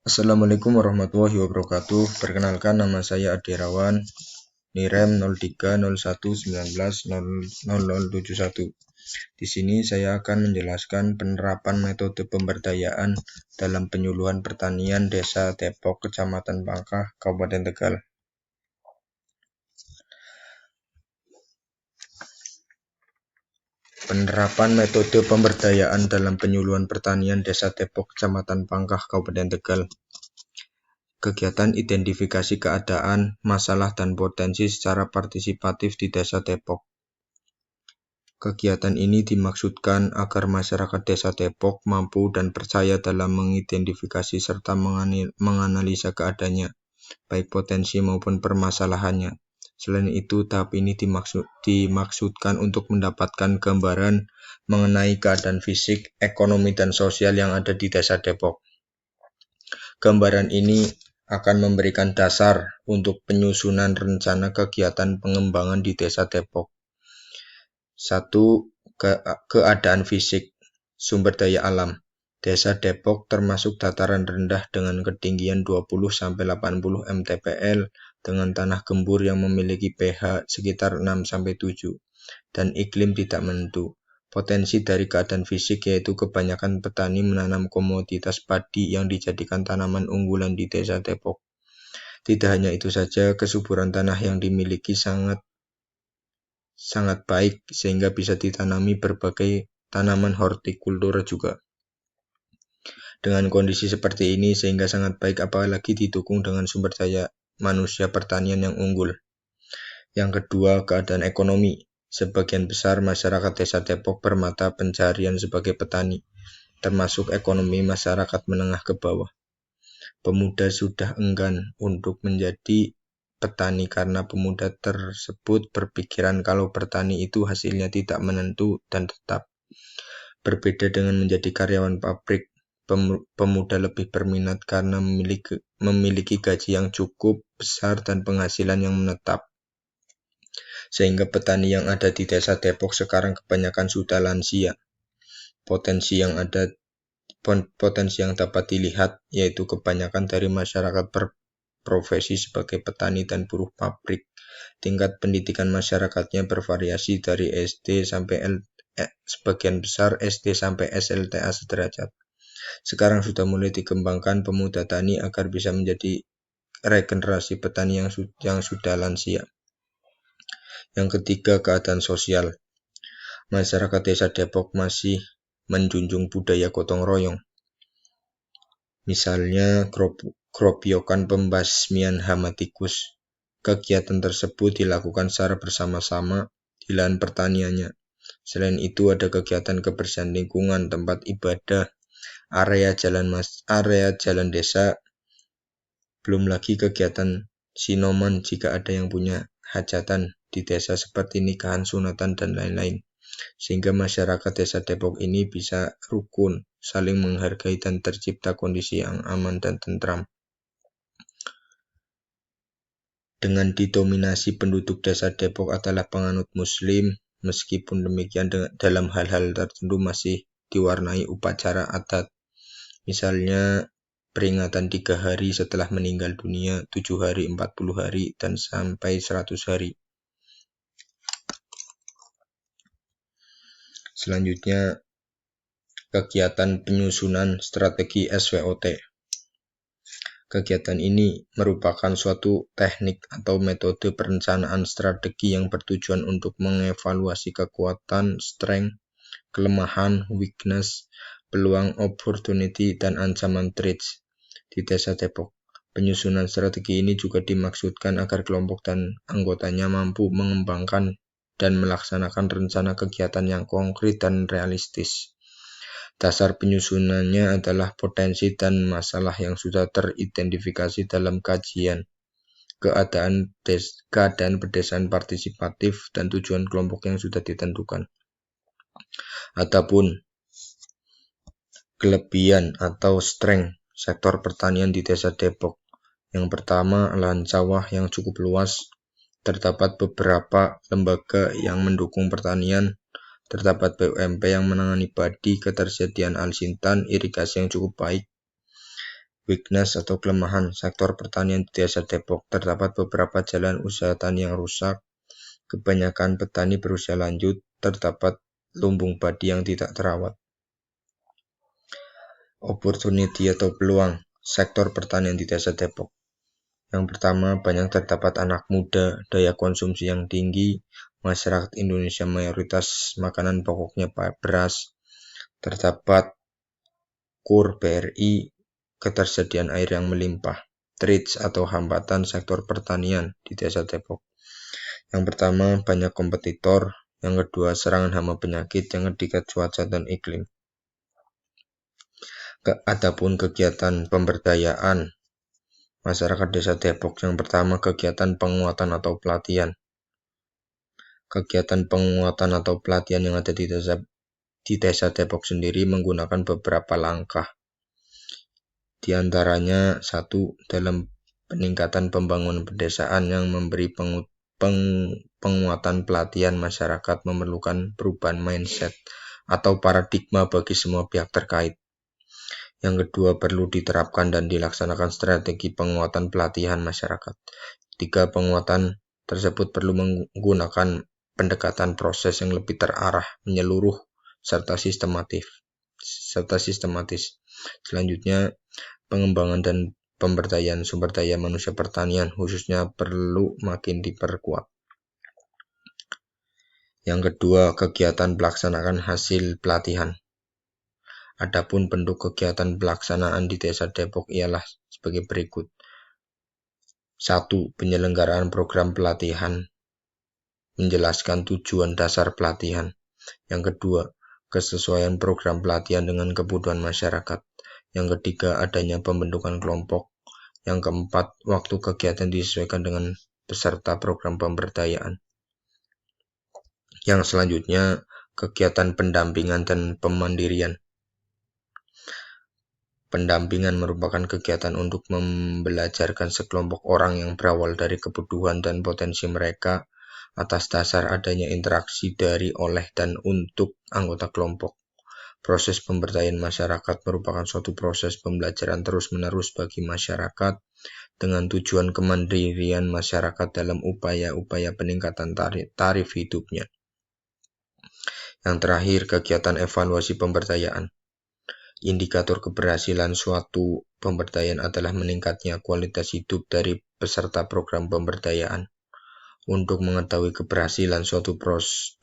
Assalamualaikum warahmatullahi wabarakatuh. Perkenalkan, nama saya Adirawan, NIREM 0301190071. Di sini saya akan menjelaskan penerapan metode pemberdayaan dalam penyuluhan pertanian Desa Depok, Kecamatan Pangkah, Kabupaten Tegal. Penerapan metode pemberdayaan dalam penyuluhan pertanian Desa Depok, Kecamatan Pangkah, Kabupaten Tegal. Kegiatan identifikasi keadaan, masalah, dan potensi secara partisipatif di Desa Depok. Kegiatan ini dimaksudkan agar masyarakat Desa Depok mampu dan percaya dalam mengidentifikasi serta menganalisa keadaannya, baik potensi maupun permasalahannya. Selain itu, tahap ini dimaksudkan untuk mendapatkan gambaran mengenai keadaan fisik, ekonomi, dan sosial yang ada di Desa Depok. Gambaran ini akan memberikan dasar untuk penyusunan rencana kegiatan pengembangan di Desa Depok. 1. Keadaan fisik, sumber daya alam. Desa Depok termasuk dataran rendah dengan ketinggian 20-80 mtpl dengan tanah gembur yang memiliki pH sekitar 6-7 dan iklim tidak menentu. Potensi dari keadaan fisik yaitu kebanyakan petani menanam komoditas padi yang dijadikan tanaman unggulan di Desa Depok. Tidak hanya itu saja, kesuburan tanah yang dimiliki sangat baik sehingga bisa ditanami berbagai tanaman hortikultura juga. Dengan kondisi seperti ini sehingga sangat baik apalagi didukung dengan sumber daya manusia pertanian yang unggul. Yang kedua, keadaan ekonomi. Sebagian besar masyarakat Desa Depok bermata pencarian sebagai petani, termasuk ekonomi masyarakat menengah ke bawah. Pemuda sudah enggan untuk menjadi petani karena pemuda tersebut berpikiran kalau bertani itu hasilnya tidak menentu dan tetap. Berbeda dengan menjadi karyawan pabrik, pemuda lebih berminat karena memiliki gaji yang cukup besar dan penghasilan yang menetap. Sehingga petani yang ada di Desa Depok sekarang kebanyakan sudah lansia. Potensi yang dapat dilihat yaitu kebanyakan dari masyarakat berprofesi sebagai petani dan buruh pabrik. Tingkat pendidikan masyarakatnya bervariasi dari SD sampai sebagian besar SD sampai SLTA sederajat. Sekarang sudah mulai dikembangkan pemuda tani agar bisa menjadi regenerasi petani yang sudah lansia. Yang ketiga, keadaan sosial. Masyarakat Desa Depok masih menjunjung budaya gotong royong. Misalnya keropyokan pembasmian hama tikus. Kegiatan tersebut dilakukan secara bersama-sama di lahan pertaniannya. Selain itu ada kegiatan kebersihan lingkungan, tempat ibadah, area jalan desa. Belum lagi kegiatan sinoman jika ada yang punya hajatan di desa seperti nikahan, sunatan, dan lain-lain. Sehingga masyarakat Desa Depok ini bisa rukun, saling menghargai dan tercipta kondisi yang aman dan tentram. Dengan didominasi penduduk Desa Depok adalah penganut Muslim, meskipun demikian dalam hal-hal tertentu masih diwarnai upacara adat. Misalnya peringatan 3 hari setelah meninggal dunia, 7 hari, 40 hari, dan sampai 100 hari. Selanjutnya, kegiatan penyusunan strategi SWOT. Kegiatan ini merupakan suatu teknik atau metode perencanaan strategi yang bertujuan untuk mengevaluasi kekuatan, strength, kelemahan, weakness, peluang, opportunity, dan ancaman threats di Desa Depok. Penyusunan strategi ini juga dimaksudkan agar kelompok dan anggotanya mampu mengembangkan dan melaksanakan rencana kegiatan yang konkret dan realistis. Dasar penyusunannya adalah potensi dan masalah yang sudah teridentifikasi dalam kajian, keadaan pedesaan partisipatif, dan tujuan kelompok yang sudah ditentukan. Adapun kelebihan atau strength sektor pertanian di Desa Depok. Yang pertama, lahan sawah yang cukup luas. Terdapat beberapa lembaga yang mendukung pertanian. Terdapat BUMP yang menangani padi, ketersediaan alsintan, irigasi yang cukup baik. Weakness atau kelemahan sektor pertanian di Desa Depok. Terdapat beberapa jalan usaha tani yang rusak, kebanyakan petani berusia lanjut, terdapat lumbung padi yang tidak terawat. Opportunity atau peluang sektor pertanian di Desa Depok. Yang pertama, banyak terdapat anak muda, daya konsumsi yang tinggi, masyarakat Indonesia mayoritas makanan pokoknya beras, terdapat KUR BRI, ketersediaan air yang melimpah. Threats atau hambatan sektor pertanian di Desa Depok. Yang pertama, banyak kompetitor. Yang kedua, serangan hama penyakit. Yang ketiga, cuaca dan iklim. Adapun kegiatan pemberdayaan masyarakat Desa Depok. Yang pertama, kegiatan penguatan atau pelatihan. Kegiatan penguatan atau pelatihan yang ada di Desa Depok sendiri menggunakan beberapa langkah. Di antaranya, satu, dalam peningkatan pembangunan pedesaan yang memberi penguatan pelatihan masyarakat memerlukan perubahan mindset atau paradigma bagi semua pihak terkait. Yang kedua, perlu diterapkan dan dilaksanakan strategi penguatan pelatihan masyarakat. Tiga, penguatan tersebut perlu menggunakan pendekatan proses yang lebih terarah, menyeluruh, serta sistematis. Selanjutnya, pengembangan dan pemberdayaan sumber daya manusia pertanian khususnya perlu makin diperkuat. Yang kedua, kegiatan pelaksanaan hasil pelatihan. Adapun bentuk kegiatan pelaksanaan di Desa Depok ialah sebagai berikut. 1. Penyelenggaraan program pelatihan, menjelaskan tujuan dasar pelatihan. Yang kedua, kesesuaian program pelatihan dengan kebutuhan masyarakat. Yang ketiga, adanya pembentukan kelompok. Yang keempat, waktu kegiatan disesuaikan dengan peserta program pemberdayaan. Yang selanjutnya, kegiatan pendampingan dan pemandirian. Pendampingan merupakan kegiatan untuk membelajarkan sekelompok orang yang berawal dari kebutuhan dan potensi mereka atas dasar adanya interaksi dari, oleh, dan untuk anggota kelompok. Proses pemberdayaan masyarakat merupakan suatu proses pembelajaran terus-menerus bagi masyarakat dengan tujuan kemandirian masyarakat dalam upaya-upaya peningkatan taraf hidupnya. Yang terakhir, kegiatan evaluasi pemberdayaan. Indikator keberhasilan suatu pemberdayaan adalah meningkatnya kualitas hidup dari peserta program pemberdayaan. Untuk mengetahui keberhasilan suatu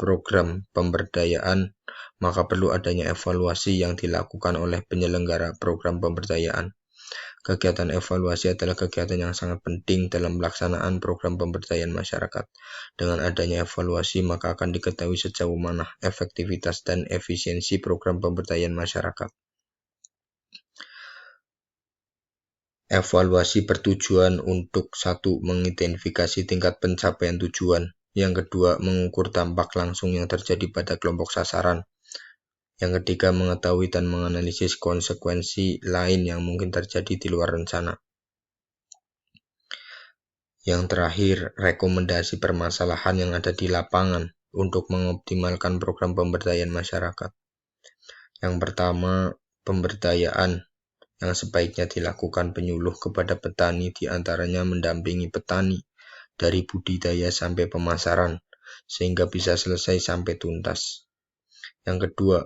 program pemberdayaan, maka perlu adanya evaluasi yang dilakukan oleh penyelenggara program pemberdayaan. Kegiatan evaluasi adalah kegiatan yang sangat penting dalam pelaksanaan program pemberdayaan masyarakat. Dengan adanya evaluasi, maka akan diketahui sejauh mana efektivitas dan efisiensi program pemberdayaan masyarakat. Evaluasi bertujuan untuk 1. Mengidentifikasi tingkat pencapaian tujuan. Yang kedua, mengukur dampak langsung yang terjadi pada kelompok sasaran. Yang ketiga, mengetahui dan menganalisis konsekuensi lain yang mungkin terjadi di luar rencana. Yang terakhir, rekomendasi permasalahan yang ada di lapangan untuk mengoptimalkan program pemberdayaan masyarakat. Yang pertama, pemberdayaan yang sebaiknya dilakukan penyuluh kepada petani, diantaranya mendampingi petani dari budidaya sampai pemasaran, sehingga bisa selesai sampai tuntas. Yang kedua,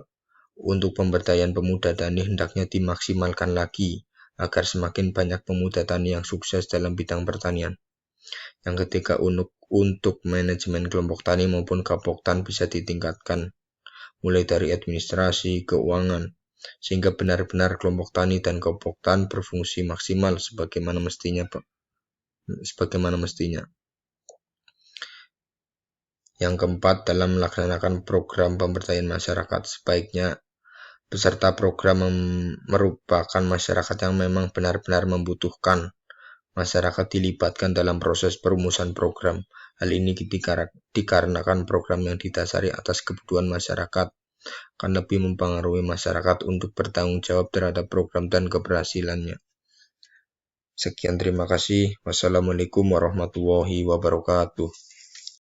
untuk pemberdayaan pemuda tani hendaknya dimaksimalkan lagi, agar semakin banyak pemuda tani yang sukses dalam bidang pertanian. Yang ketiga, untuk manajemen kelompok tani maupun Gapoktan bisa ditingkatkan, mulai dari administrasi, keuangan, sehingga benar-benar kelompok tani dan Gapoktan berfungsi maksimal sebagaimana mestinya. Yang keempat, dalam melaksanakan program pemberdayaan masyarakat, sebaiknya peserta program merupakan masyarakat yang memang benar-benar membutuhkan. Masyarakat dilibatkan dalam proses perumusan program. Hal ini dikarenakan program yang didasari atas kebutuhan masyarakat akan lebih mempengaruhi masyarakat untuk bertanggung jawab terhadap program dan keberhasilannya. Sekian, terima kasih. Wassalamualaikum warahmatullahi wabarakatuh.